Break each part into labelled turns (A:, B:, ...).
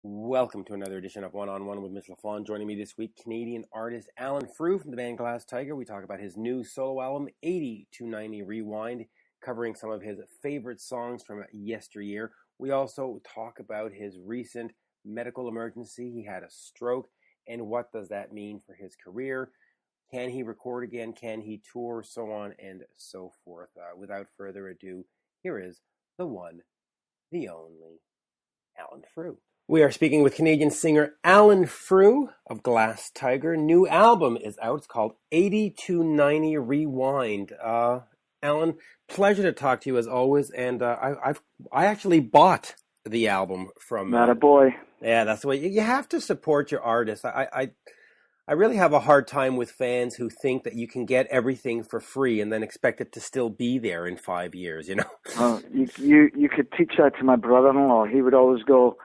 A: Welcome to another edition of One-on-One with Mitch Lafon. Joining me this week, Canadian artist ALAN FREW from the band Glass Tiger. We talk about his new solo album, 80 to 90 Rewind, covering some of his favorite songs from yesteryear. We also talk about his recent medical emergency. He had a stroke, and what does that mean for his career? Can he record again? Can he tour? So on and so forth. Without further ado, here is the one, the only, ALAN FREW. We are speaking with Canadian singer ALAN FREW of Glass Tiger. New album is out. It's called 80 to 90 Rewind. ALAN, pleasure to talk to you as always. And I actually bought the album from.
B: Not a boy.
A: Yeah, that's the way you have to support your artists. I really have a hard time with fans who think that you can get everything for free and then expect it to still be there in 5 years. You know.
B: You could teach that to my brother-in-law. He would always go,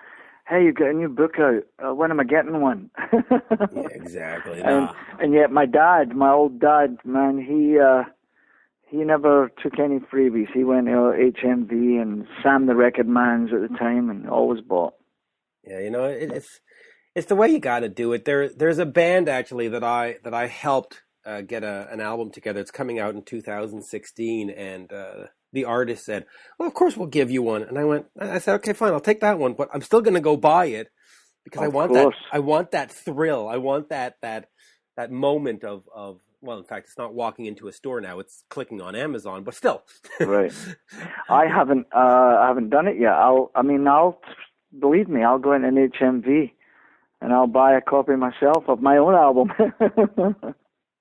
B: "Hey, you got a new book out. When am I getting one?"
A: Yeah, exactly.
B: And yet my dad, my old dad, man, he never took any freebies. He went to HMV and Sam the Record Man's at the time and always bought.
A: Yeah, you know, it's the way you got to do it. There's a band actually that I helped get an album together. It's coming out in 2016, and the artist said, "Well, of course we'll give you one." And I said, "Okay, fine, I'll take that one, but I'm still going to go buy it because I want that thrill. I want that moment of well, in fact, it's not walking into a store now; it's clicking on Amazon, but still."
B: Right. I haven't done it yet. Believe me, I'll go in an HMV and I'll buy a copy myself of my own album.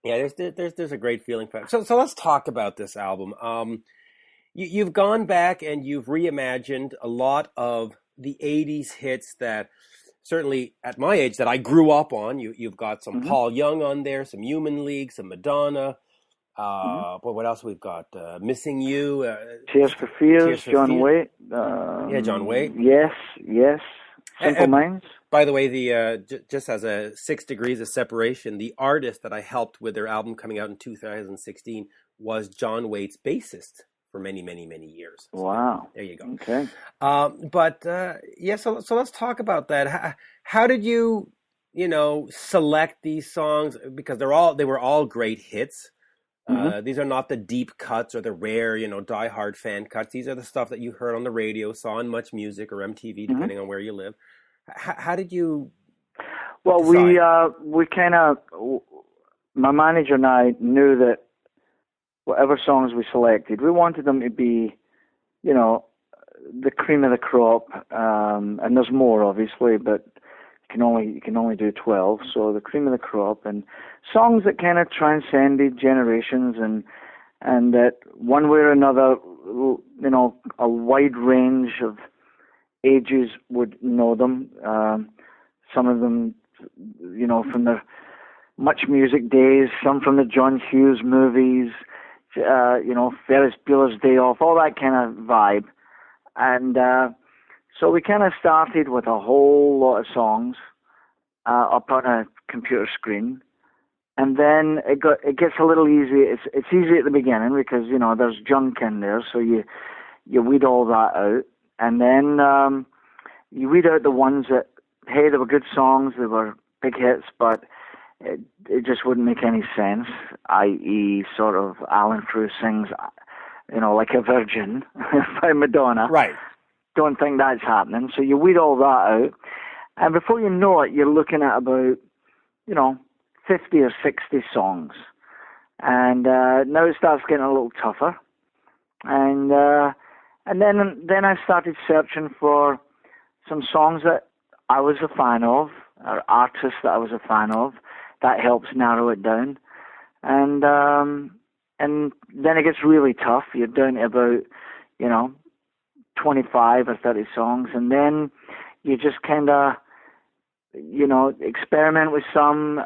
A: Yeah, there's a great feeling for it. So let's talk about this album. You've gone back and you've reimagined a lot of the 80s hits that certainly at my age that I grew up on. You've got some Paul Young on there, some Human League, some Madonna. But what else we've got? Missing You.
B: Tears for Fears, John Waite.
A: Yeah, John Waite.
B: Yes. Simple Minds.
A: By the way, just as a 6 degrees of separation, the artist that I helped with their album coming out in 2016 was John Waite's bassist for many, many, many years.
B: Wow.
A: There you go.
B: Okay.
A: So let's talk about that. How did you select these songs? Because they were all great hits. These are not the deep cuts or the rare, diehard fan cuts. These are the stuff that you heard on the radio, saw on Much Music or MTV, depending on where you live. How did you?
B: Well,
A: decide?
B: we kind of, my manager and I knew that whatever songs we selected, we wanted them to be, the cream of the crop. And there's more, obviously, but you can only do 12. So the cream of the crop and songs that kind of transcended generations and that one way or another, a wide range of ages would know them. Some of them, from the Much Music days, some from the John Hughes movies, Ferris Bueller's Day Off, all that kind of vibe. And so we kind of started with a whole lot of songs up on a computer screen. And then it gets a little easy. It's easy at the beginning because, there's junk in there, so you weed all that out. And then you weed out the ones that, hey, they were good songs, they were big hits, but it just wouldn't make any sense, i.e. sort of ALAN FREW sings, like a virgin by Madonna.
A: Right.
B: Don't think that's happening. So you weed all that out. And before you know it, you're looking at about, 50 or 60 songs. And now it starts getting a little tougher. And then I started searching for some songs that I was a fan of, or artists that I was a fan of. That helps narrow it down. And then it gets really tough. You're down to about, 25 or 30 songs. And then you just kind of, experiment with some.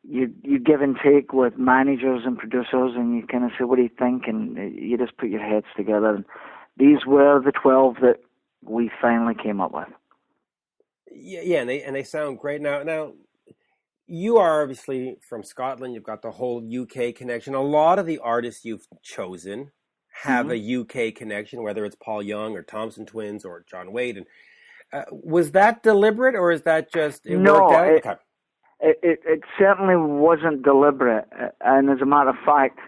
B: You give and take with managers and producers, and you kind of say, what do you think? And you just put your heads together. And these were the 12 that we finally came up with.
A: Yeah, and they sound great. Now, you are obviously from Scotland. You've got the whole UK connection. A lot of the artists you've chosen have a UK connection, whether it's Paul Young or Thompson Twins or John Waite. Was that deliberate, or is that just it worked
B: No,
A: out? Okay.
B: it certainly wasn't deliberate. And as a matter of fact,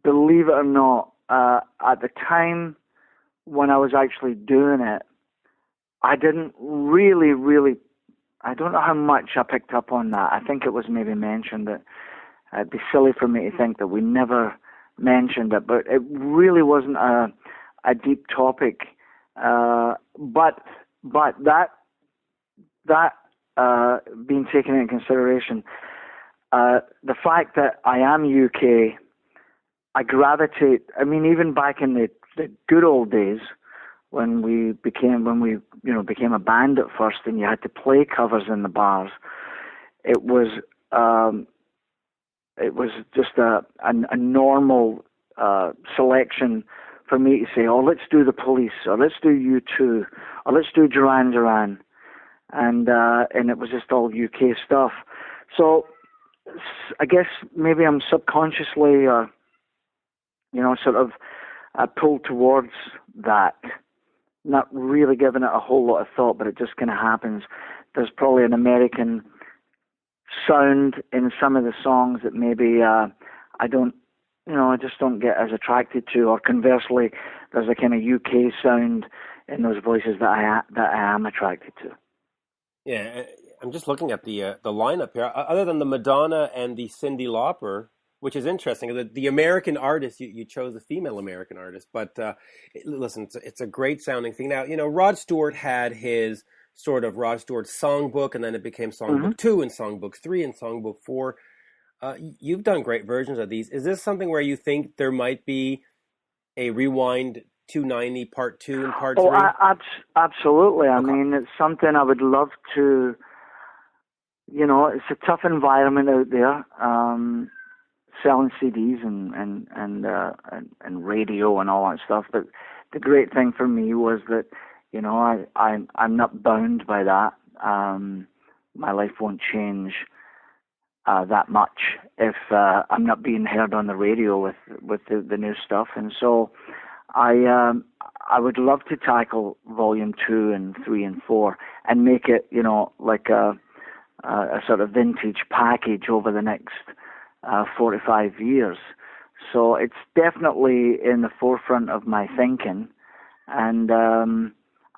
B: believe it or not, at the time when I was actually doing it, I didn't really, I don't know how much I picked up on that. I think it was maybe mentioned that it'd be silly for me to think that we never mentioned it, but it really wasn't a deep topic. But that being taken into consideration, the fact that I am UK, I gravitate. I mean, even back in the good old days when we became a band at first, and you had to play covers in the bars. It was just a normal selection for me to say, oh, let's do the Police, or let's do U2, or let's do Duran Duran, and it was just all UK stuff. So I guess maybe I'm subconsciously, sort of pulled towards that, not really giving it a whole lot of thought, but it just kind of happens. There's probably an American sound in some of the songs that maybe I just don't get as attracted to, or conversely, there's a kind of UK sound in those voices that I am attracted to.
A: Yeah, I'm just looking at the lineup here. Other than the Madonna and the Cyndi Lauper, which is interesting, the American artist, you chose a female American artist, but listen, it's a great sounding thing. Now, Rod Stewart had his sort of Rod Stewart songbook, and then it became Songbook 2 and Songbook 3 and Songbook 4. You've done great versions of these. Is this something where you think there might be a Rewind 290 Part 2 and Part 3?
B: Oh, absolutely. I
A: Okay.
B: mean, it's something I would love to, it's a tough environment out there, selling CDs and radio and all that stuff. But the great thing for me was that, I'm not bound by that. My life won't change that much if I'm not being heard on the radio with the new stuff. And so I would love to tackle Volume 2 and 3 and 4 and make it, like a sort of vintage package over the next 45 years. So it's definitely in the forefront of my thinking, and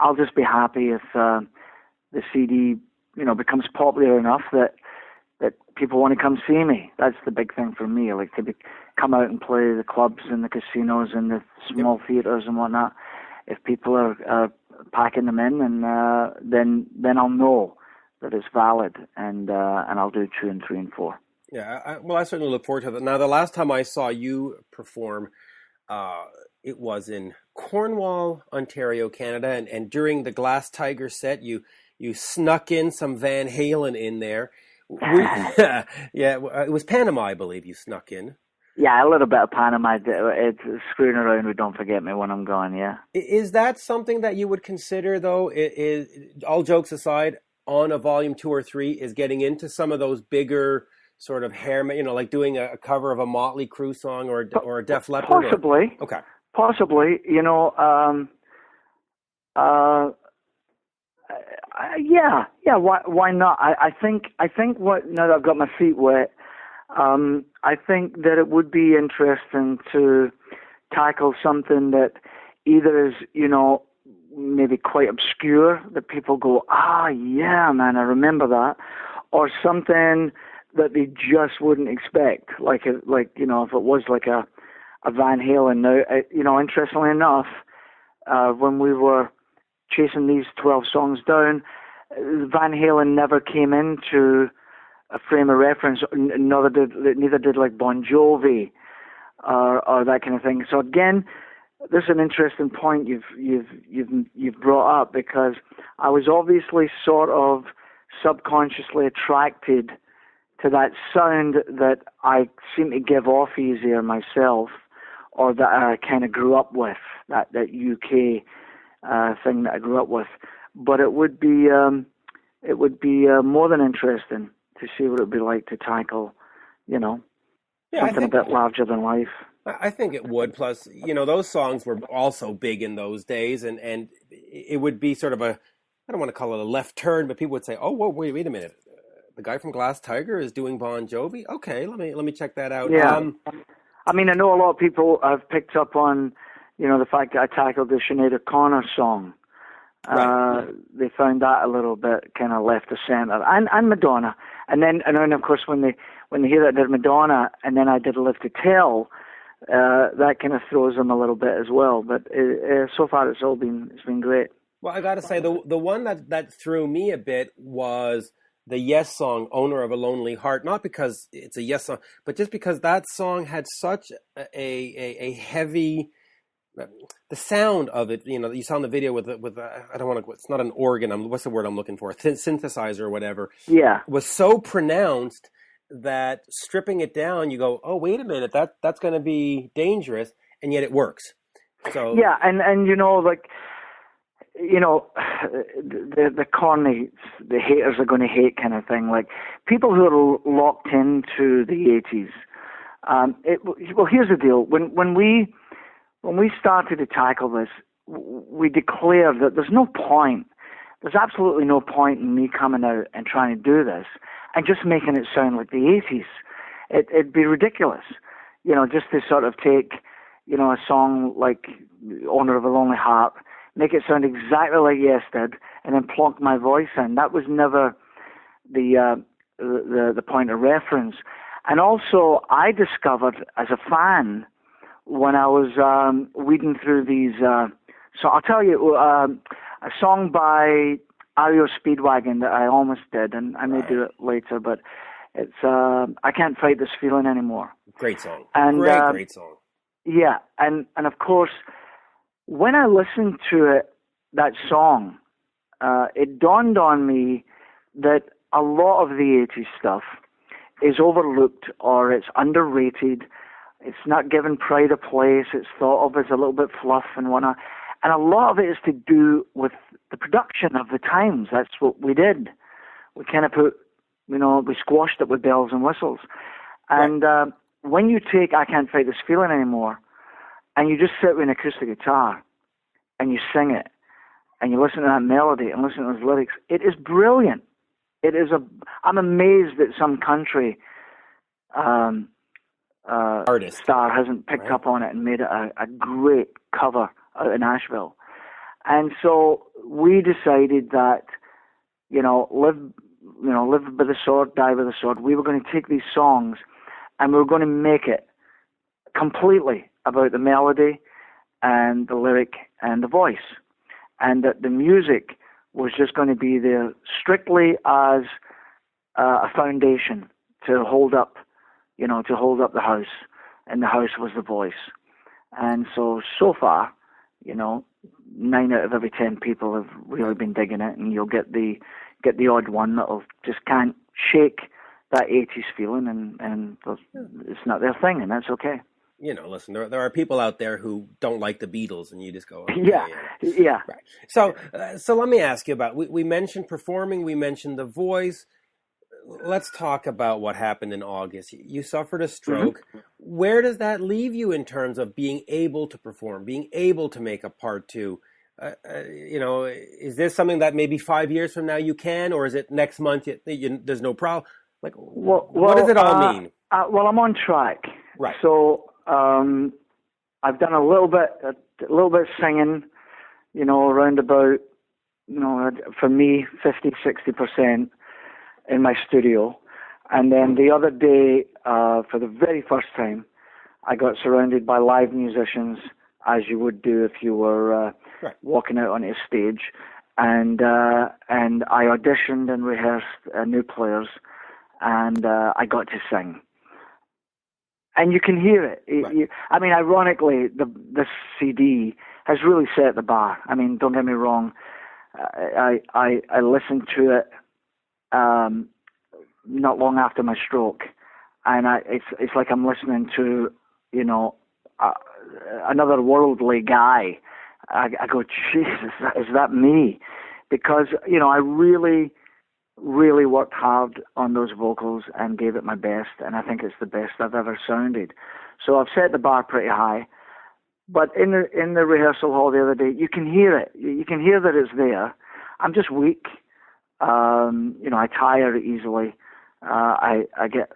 B: I'll just be happy if the CD, becomes popular enough that people want to come see me. That's the big thing for me. I like to come out and play the clubs and the casinos and the small theaters and whatnot. If people are packing them in, and then I'll know that it's valid, and I'll do 2 and 3 and 4.
A: Yeah, I certainly look forward to that. Now, the last time I saw you perform, it was in Cornwall, Ontario, Canada, and during the Glass Tiger set, you snuck in some Van Halen in there. Yeah, it was Panama, I believe you snuck in.
B: Yeah, a little bit of Panama. It's screwing around with Don't Forget Me when I'm gone, yeah.
A: Is that something that you would consider, though, is all jokes aside, on a Volume 2 or 3, is getting into some of those bigger sort of hair, like doing a cover of a Motley Crue song or a Def Leppard?
B: Possibly.
A: Okay.
B: Possibly, yeah. Why not? I think now that I've got my feet wet, I think that it would be interesting to tackle something that either is, maybe quite obscure, that people go, yeah, man, I remember that, or something that they just wouldn't expect, like if it was like a Van Halen. Now, interestingly enough, when we were chasing these 12 songs down, Van Halen never came into a frame of reference. Neither did like Bon Jovi or that kind of thing. So again, this is an interesting point you've brought up, because I was obviously sort of subconsciously attracted to that sound that I seem to give off easier myself, or that I kind of grew up with, that UK thing that I grew up with. But it would be more than interesting to see what it would be like to tackle, something a bit larger than life.
A: I think it would. Plus, those songs were also big in those days, and it would be sort of a I don't want to call it a left turn, but people would say, "Oh, whoa, wait a minute, the guy from Glass Tiger is doing Bon Jovi. Okay, let me check that out."
B: Yeah. I mean, I know a lot of people have picked up on, the fact that I tackled the Sinead O'Connor song.
A: Right.
B: They found that a little bit kind of left of center, and Madonna, and then of course when they hear that I did Madonna and then I did Live to Tell, that kind of throws them a little bit as well. But so far it's been great.
A: Well, I got to say the one that threw me a bit was the Yes song, "Owner of a Lonely Heart," not because it's a Yes song, but just because that song had such a heavy, the sound of it, you saw in the video with I don't want to, it's not an organ, what's the word I'm looking for, synthesizer or whatever.
B: Yeah.
A: Was so pronounced that stripping it down, you go, oh, wait a minute, that's going to be dangerous, and yet it works. So
B: yeah, and the corny, the haters are going to hate kind of thing. Like people who are locked into the 80s. Well, here's the deal. When we started to tackle this, we declared that there's absolutely no point in me coming out and trying to do this and just making it sound like the 80s. It'd be ridiculous, just to sort of take, a song like "Owner of a Lonely Heart," make it sound exactly like Yes did, and then plonk my voice in. That was never the point of reference. And also, I discovered as a fan when I was weeding through these. So I'll tell you a song by REO Speedwagon that I almost did, and I may do it later, but it's "I Can't Fight This Feeling Anymore."
A: Great song.
B: And,
A: great song.
B: Yeah, and of course, when I listened to that song, it dawned on me that a lot of the 80s stuff is overlooked or it's underrated. It's not given pride of place. It's thought of as a little bit fluff and whatnot. And a lot of it is to do with the production of the times. That's what we did. We kind of we squashed it with bells and whistles. And when you take "I Can't Fight This Feeling Anymore" and you just sit with an acoustic guitar and you sing it and you listen to that melody and listen to those lyrics, it is brilliant. I'm amazed that some country
A: artist
B: star hasn't picked up on it and made it a great cover out in Nashville. And so we decided that, live by the sword, die by the sword. We were going to take these songs and we were going to make it completely about the melody and the lyric and the voice. And that the music was just going to be there strictly as a foundation to hold up the house. And the house was the voice. And so far, 9 out of every 10 people have really been digging it, and you'll get the odd one that'll just can't shake that 80s feeling, and it's not their thing, and that's okay.
A: Listen, there are people out there who don't like the Beatles, and you just go, okay,
B: yeah.
A: Right. So let me ask you about, we mentioned performing, we mentioned the voice. Let's talk about what happened in August. You suffered a stroke. Mm-hmm. Where does that leave you in terms of being able to perform, being able to make a part two? Is this something that maybe 5 years from now you can, or is it next month there's no problem? Like, what does it all mean?
B: Well, I'm on track.
A: Right.
B: So I've done a little bit singing, around about, for me, 50-60% in my studio. And then the other day, for the very first time, I got surrounded by live musicians, as you would do if you were walking out on a stage. And I auditioned and rehearsed new players, and I got to sing. And you can hear it.
A: Right.
B: Ironically, this CD has really set the bar. I mean, don't get me wrong. I listened to it not long after my stroke, and it's like I'm listening to another worldly guy. I go, Jesus, is that me? Because I really worked hard on those vocals and gave it my best, and I think it's the best I've ever sounded. So I've set the bar pretty high. But in the rehearsal hall the other day, you can hear it. You can hear that it's there. I'm just weak. I tire easily. I get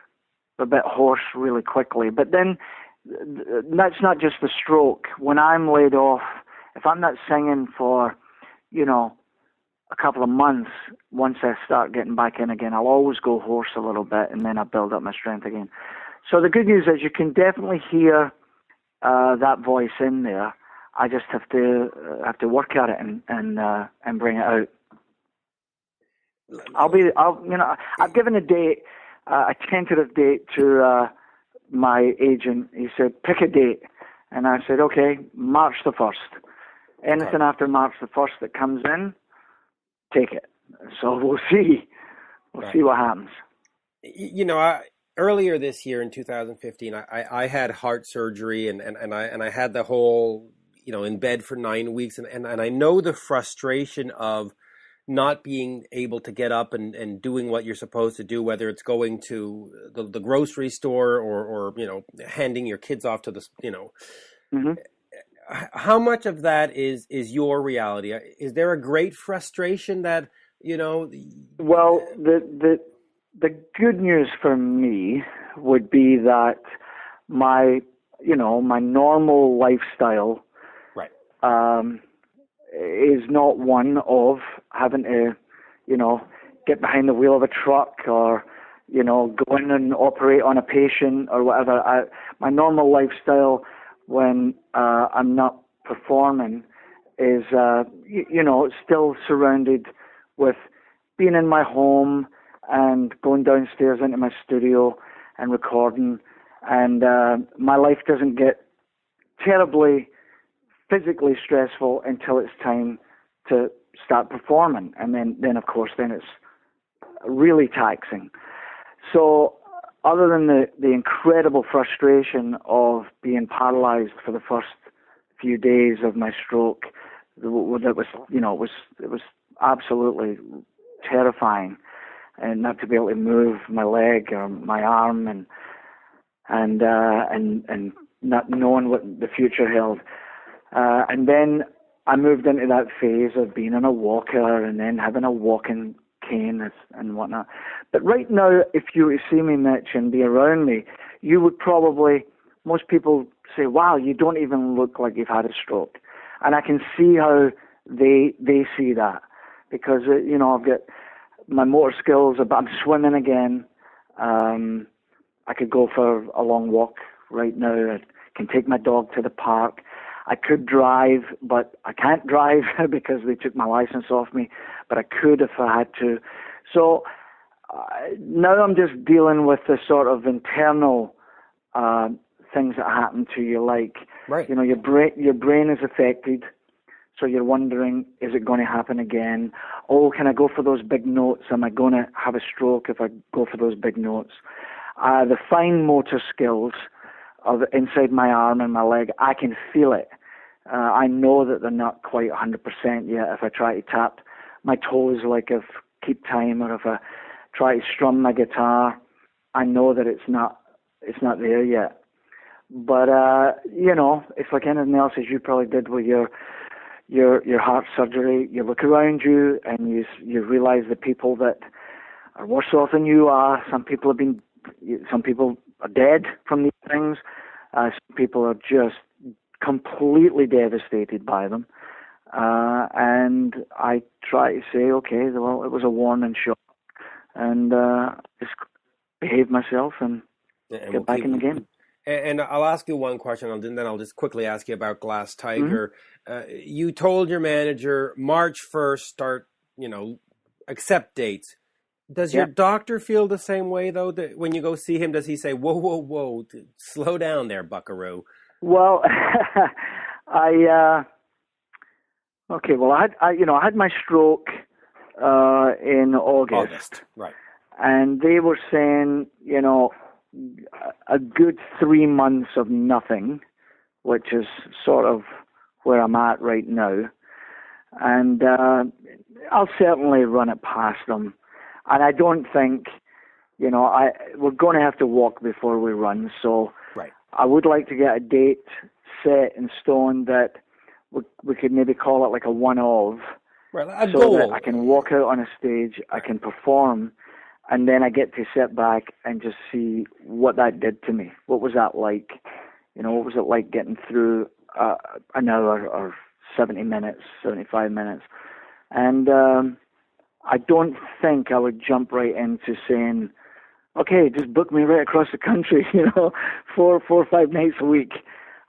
B: a bit hoarse really quickly. But then that's not just the stroke. When I'm laid off, if I'm not singing for, a couple of months, once I start getting back in again, I'll always go hoarse a little bit, and then I build up my strength again. So the good news is you can definitely hear that voice in there. I just have to work at it and bring it out. I've given a date, a tentative date to my agent. He said, pick a date. And I said, okay, March the 1st. Anything after March the 1st that comes in, take it. So we'll see. We'll see what happens.
A: Earlier this year in 2015, I had heart surgery and I had the whole, in bed for 9 weeks. And I know the frustration of not being able to get up and doing what you're supposed to do, whether it's going to the grocery store or handing your kids off to the,
B: Mm-hmm.
A: How much of that is your reality? Is there a great frustration that,
B: Well, the good news for me would be that my normal lifestyle,
A: right,
B: is not one of having to, get behind the wheel of a truck or, go in and operate on a patient or whatever. My normal lifestyle when I'm not performing is, still surrounded with being in my home and going downstairs into my studio and recording. And my life doesn't get terribly physically stressful until it's time to start performing. And then of course, it's really taxing. So other than the incredible frustration of being paralyzed for the first few days of my stroke, it was absolutely terrifying, and not to be able to move my leg or my arm, and not knowing what the future held. And then I moved into that phase of being on a walker and then having a walking cane and whatnot. But right now, if you were to see me, Mitch, and be around me, you would probably, most people say, wow, you don't even look like you've had a stroke. And I can see how they see that, because, I've got my motor skills, I'm swimming again. I could go for a long walk right now. I can take my dog to the park. I could drive, but I can't drive because they took my license off me, but I could if I had to. So now I'm just dealing with the sort of internal things that happen to you, like,
A: right,
B: your brain is affected, so you're wondering, is it going to happen again? Oh, can I go for those big notes? Am I going to have a stroke if I go for those big notes? The fine motor skills of inside my arm and my leg, I can feel it. I know that they're not quite 100% yet. If I try to tap my toes, like if keep time, or if I try to strum my guitar, I know that it's not there yet. But it's like anything else, as you probably did with your heart surgery. You look around you and you realize the people that are worse off than you are. Some people are dead from these things. Some people are just completely devastated by them. And I try to say, okay, well, it was a warning shot, and just behave myself and get
A: we'll
B: back in the game.
A: And I'll ask you one question, and then I'll just quickly ask you about Glass Tiger. Mm-hmm. You told your manager March 1st, start, accept dates. Does your doctor feel the same way, though, that when you go see him? Does he say, whoa, slow down there, buckaroo?
B: Well, I had my stroke in August.
A: Right.
B: And they were saying, a good 3 months of nothing, which is sort of where I'm at right now. And I'll certainly run it past them. And I don't think, we're going to have to walk before we run. So
A: right.
B: I would like to get a date set in stone that we could maybe call it like a one-of,
A: Right, a
B: so
A: goal.
B: that I can walk out on a stage, I can perform, and then I get to sit back and just see what that did to me. What was that like? What was it like getting through an hour or 70 minutes, 75 minutes? And I don't think I would jump right into saying, okay, just book me right across the country, 4 or 5 nights a week.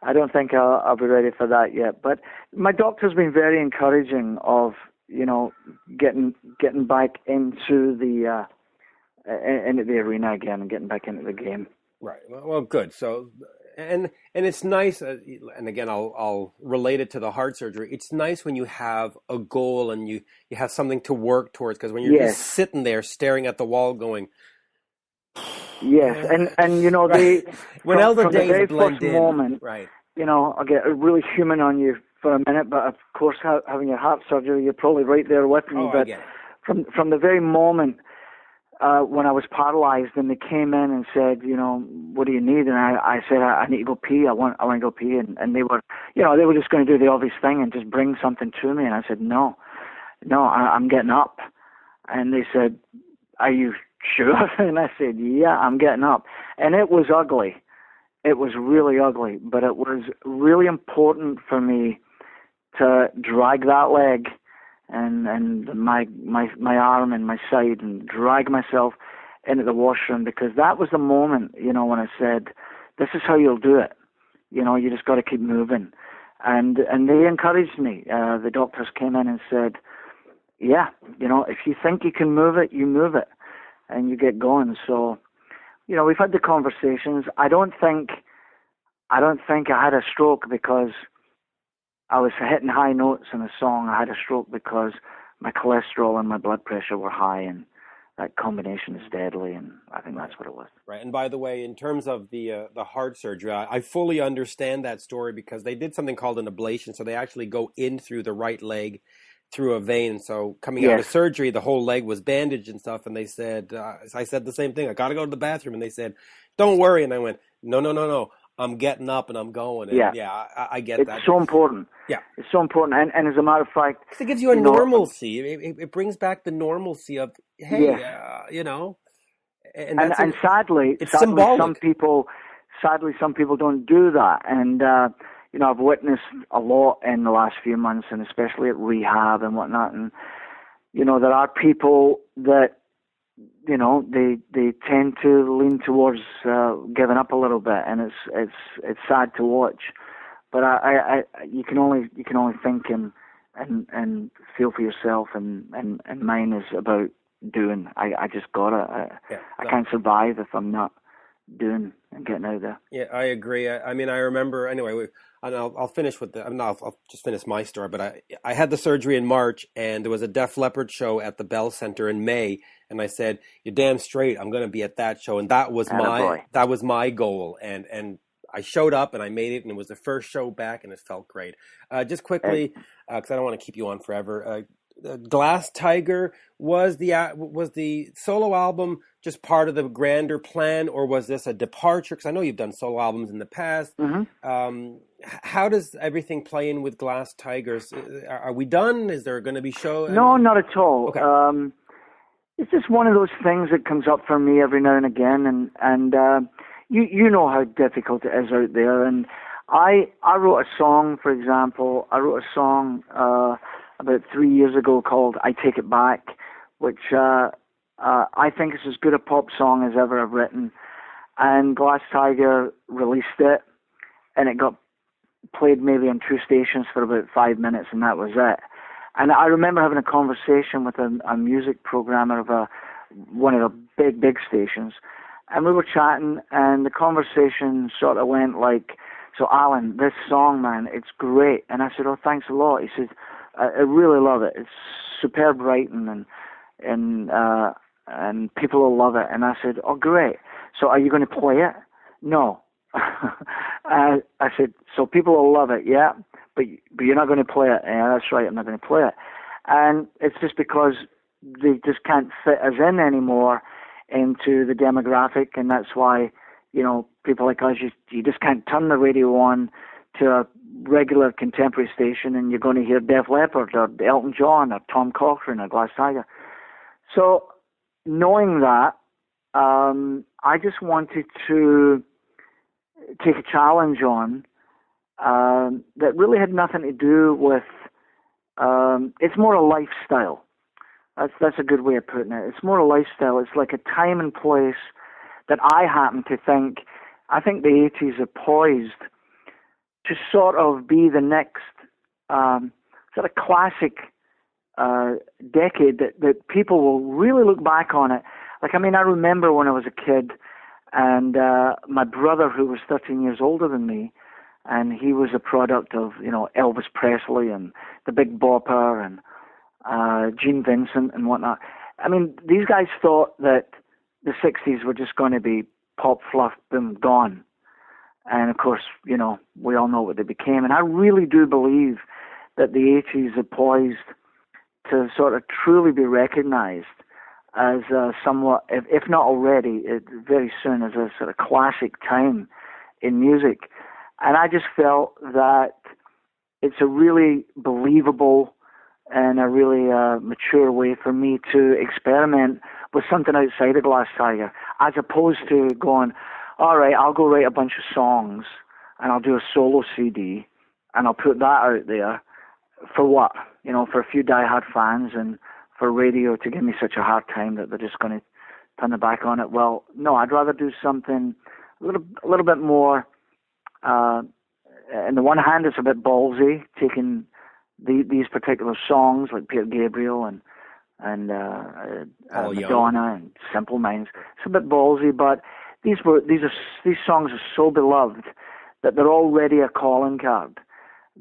B: I don't think I'll be ready for that yet. But my doctor's been very encouraging of, getting back into the arena again and getting back into the game.
A: Right. Well, good. So, and it's nice. And again, I'll relate it to the heart surgery. It's nice when you have a goal and you have something to work towards. Because when you're just sitting there staring at the wall, going,
B: yes, and
A: right. When all the days
B: the very
A: blend
B: first
A: in,
B: moment,
A: right?
B: I'll get really human on you for a minute. But of course, having your heart surgery, you're probably right there with me.
A: I get it.
B: From the very moment. When I was paralyzed and they came in and said, what do you need? And I said, I need to go pee. I want to go pee. And they were, they were just going to do the obvious thing and just bring something to me. And I said, no, I'm getting up. And they said, are you sure? And I said, yeah, I'm getting up. And it was ugly. It was really ugly, but it was really important for me to drag that leg and my arm and my side and drag myself into the washroom, because that was the moment, when I said, this is how you'll do it. You just got to keep moving. And they encouraged me. The doctors came in and said, yeah, if you think you can move it, you move it and you get going. So, we've had the conversations. I don't think I had a stroke because I was hitting high notes in a song. I had a stroke because my cholesterol and my blood pressure were high, and that combination is deadly, and I think that's what it was.
A: Right. And by the way, in terms of the heart surgery, I fully understand that story, because they did something called an ablation. So they actually go in through the right leg through a vein. So coming out of surgery, the whole leg was bandaged and stuff. And they said, I said the same thing. I got to go to the bathroom. And they said, don't worry. And I went, no. I'm getting up and I'm going. And I get that.
B: It's so important. Yeah. It's so important. And as a matter of fact,
A: it gives you a normalcy. It brings back the normalcy of, hey,
B: and sadly,
A: it's symbolic.
B: Some people don't do that. And, I've witnessed a lot in the last few months, and especially at rehab and whatnot. And, there are people that, they tend to lean towards giving up a little bit, and it's sad to watch. But you can only think and feel for yourself, and mine is about doing. I just gotta. I can't survive if I'm not doing and getting out there.
A: Yeah, I agree. I mean, I remember anyway. I'll finish with I'll just finish my story. But I had the surgery in March, and there was a Def Leppard show at the Bell Center in May, and I said, "You're damn straight. I'm going to be at that show," and that was my goal. And I showed up and I made it, and it was the first show back, and it felt great. Just quickly, because I don't want to keep you on forever. Glass Tiger, was the solo album just part of the grander plan, or was this a departure? Because I know you've done solo albums in the past.
B: Mm-hmm.
A: How does everything play in with Glass Tigers? Are we done? Is there going to be show?
B: No, not at all.
A: Okay.
B: It's just one of those things that comes up for me every now and again, and you know how difficult it is out there. And I wrote a song, for example. I wrote a song about 3 years ago called "I Take It Back," which I think is as good a pop song as ever I've written. And Glass Tiger released it, and it got played maybe on 2 stations for about 5 minutes, and that was it. And I remember having a conversation with a music programmer of one of the big stations, and we were chatting, and the conversation sort of went like, "So Alan, this song, man, it's great." And I said, "Oh, thanks a lot." He said, "I really love it. It's superb writing, and people will love it." And I said, "Oh, great. So are you going to play it?" "No." I said, "So people will love it, yeah, but you're not going to play it." "Yeah, that's right, I'm not going to play it." And it's just because they just can't fit us in anymore into the demographic, and that's why, people like us, you just can't turn the radio on to regular contemporary station and you're going to hear Def Leppard or Elton John or Tom Cochrane or Glass Tiger. So knowing that, I just wanted to take a challenge on that really had nothing to do with, it's more a lifestyle. That's a good way of putting it. It's more a lifestyle. It's like a time and place that I happen to think, I think the 80s are poised to sort of be the next sort of classic decade that people will really look back on it. Like, I mean, I remember when I was a kid and my brother, who was 13 years older than me, and he was a product of, you know, Elvis Presley and the Big Bopper and Gene Vincent and whatnot. I mean, these guys thought that the 60s were just going to be pop, fluff, boom, gone. And of course, you know, we all know what they became. And I really do believe that the 80s are poised to sort of truly be recognized as somewhat, if not already, very soon, as a sort of classic time in music. And I just felt that it's a really believable and a really mature way for me to experiment with something outside of Glass Tiger, as opposed to going, all right, I'll go write a bunch of songs and I'll do a solo CD and I'll put that out there for what? You know, for a few diehard fans and for radio to give me such a hard time that they're just going to turn their back on it. Well, no, I'd rather do something a little bit more. On the one hand, it's a bit ballsy, taking these particular songs like Peter Gabriel and Madonna and Simple Minds. It's a bit ballsy, but these songs are so beloved that they're already a calling card.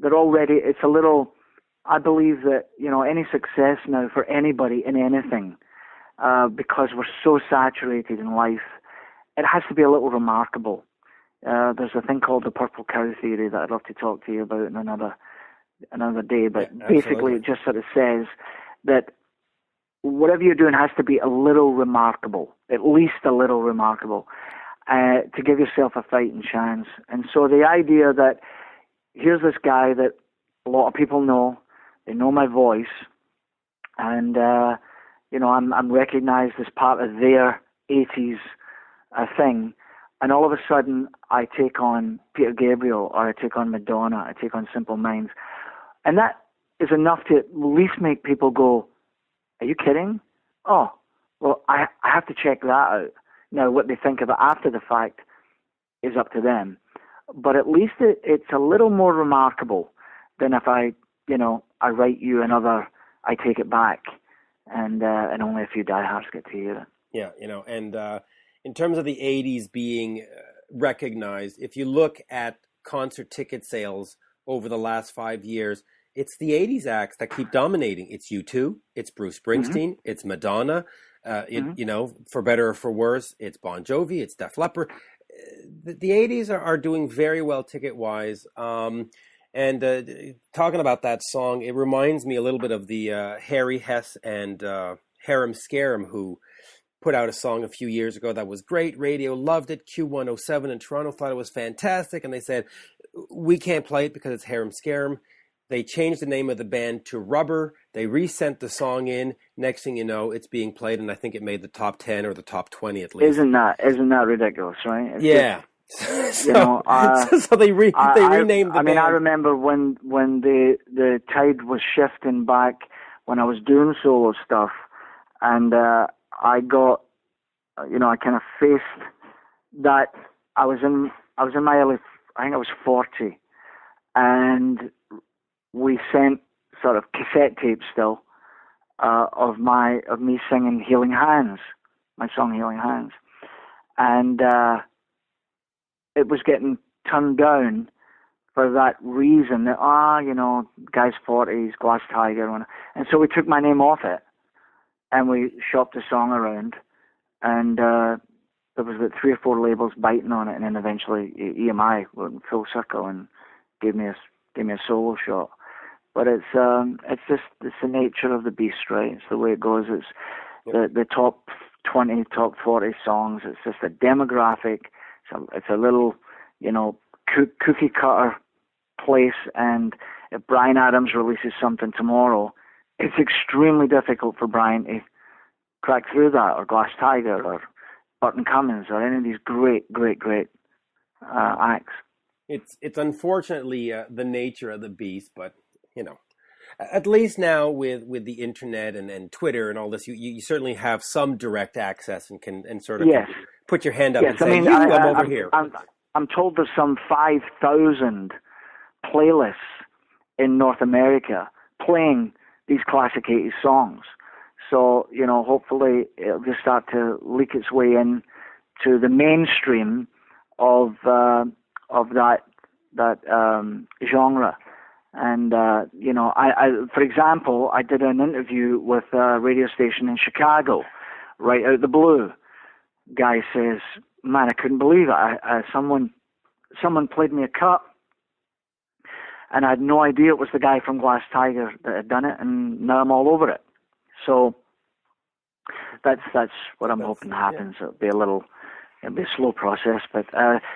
B: It's a little. I believe that, you know, any success now for anybody in anything, because we're so saturated in life, it has to be a little remarkable. There's a thing called the purple cow theory that I'd love to talk to you about in another day, but
A: yeah,
B: basically it just sort of says that whatever you're doing has to be a little remarkable, at least a little remarkable, to give yourself a fighting chance. And so the idea that here's this guy that a lot of people know, they know my voice, and you know, I'm recognized as part of their 80s thing. And all of a sudden, I take on Peter Gabriel, or I take on Madonna, I take on Simple Minds. And that is enough to at least make people go, are you kidding? Oh, well, I have to check that out. Now, what they think of it after the fact is up to them. But at least it's a little more remarkable than if I write you another, I Take It Back, and only a few diehards get to hear it.
A: Yeah, you know, and in terms of the 80s being recognized, if you look at concert ticket sales over the last 5 years, it's the 80s acts that keep dominating. It's U2, it's Bruce Springsteen, it's Madonna, you know, for better or for worse, it's Bon Jovi, it's Def Leppard. The 80s are doing very well ticket-wise. And talking about that song, it reminds me a little bit of the Harry Hess and Harem Scarum, who put out a song a few years ago that was great. Radio loved it. Q107 in Toronto thought it was fantastic. And they said, we can't play it because it's Harem Scarum. They changed the name of the band to Rubber. They resent the song in. Next thing you know, it's being played, and I think it made the top 10 or the top 20 at least.
B: Isn't that ridiculous, right? It's
A: yeah.
B: Just, you know,
A: so they renamed the band.
B: I remember when the tide was shifting back when I was doing solo stuff, and I got, you know, I kind of faced that I was in my early, I think I was 40, and we sent sort of cassette tapes still of me singing Healing Hands, my song Healing Hands, and it was getting turned down for that reason that you know, guy's 40s, Glass Tiger, and so we took my name off it. And we shopped the song around, and there was about 3 or 4 labels biting on it, and then eventually EMI went full circle and gave me a solo shot. But it's the nature of the beast, right? It's the way it goes. It's the top 20, top 40 songs. It's just a demographic. It's a little, you know, cookie cutter place, and if Bryan Adams releases something tomorrow, it's extremely difficult for Bryan to crack through that, or Glass Tiger, or Burton Cummins, or any of these great acts.
A: It's unfortunately the nature of the beast, but at least now with the internet and Twitter and all this, you certainly have some direct access and can sort of put your hand up and say, I'm over here.
B: I'm told there's some 5,000 playlists in North America playing these classic 80s songs. So, hopefully it'll just start to leak its way in to the mainstream of that genre. And, for example, I did an interview with a radio station in Chicago, right out of the blue. Guy says, man, I couldn't believe it. Someone played me a cut, and I had no idea it was the guy from Glass Tiger that had done it, and now I'm all over it. So that's what I'm hoping happens. It'll be a slow process, but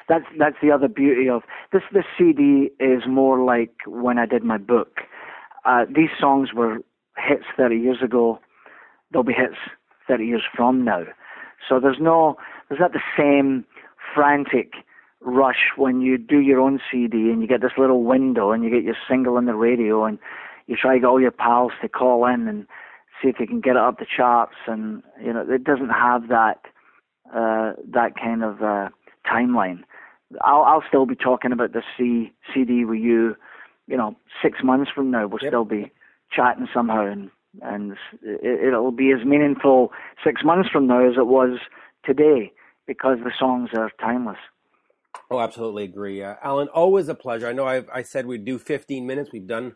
B: that's the other beauty of this. This CD is more like when I did my book. These songs were hits 30 years ago. They'll be hits 30 years from now. So there's not the same frantic rush when you do your own CD and you get this little window and you get your single on the radio and you try to get all your pals to call in and see if you can get it up the charts, and it doesn't have that kind of timeline. I'll still be talking about this CD with you, 6 months from now. We'll still be chatting somehow, and it'll be as meaningful 6 months from now as it was today, because the songs are timeless.
A: Oh, absolutely agree. Alan, always a pleasure. I know I said we'd do 15 minutes. We've done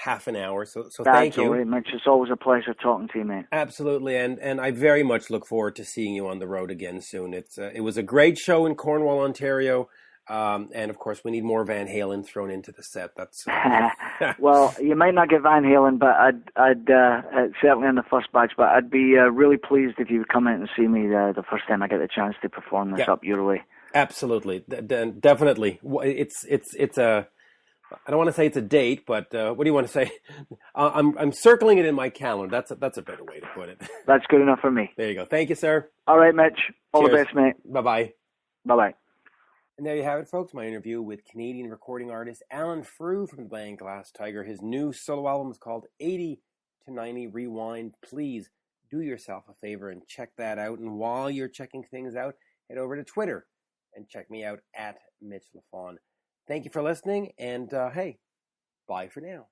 A: half an hour, so thank you.
B: That's all right, Mitch. It's always a pleasure talking to you, mate.
A: Absolutely, and I very much look forward to seeing you on the road again soon. It was a great show in Cornwall, Ontario, and of course we need more Van Halen thrown into the set. That's
B: well, you might not get Van Halen, but I'd certainly in the first batch. But I'd be really pleased if you would come out and see me the first time I get the chance to perform this up your way.
A: Absolutely, definitely. It's a. I don't want to say it's a date, but what do you want to say? I'm circling it in my calendar. That's a better way to put it.
B: That's good enough for me.
A: There you go. Thank you, sir.
B: All right, Mitch. All
A: Cheers.
B: the best, mate.
A: Bye-bye.
B: Bye-bye.
A: And there you have it, folks. My interview with Canadian recording artist ALAN FREW from the band Glass Tiger. His new solo album is called 80 to 90 Rewind. Please do yourself a favor and check that out. And while you're checking things out, head over to Twitter and check me out at Mitch Lafon. Thank you for listening, and hey, bye for now.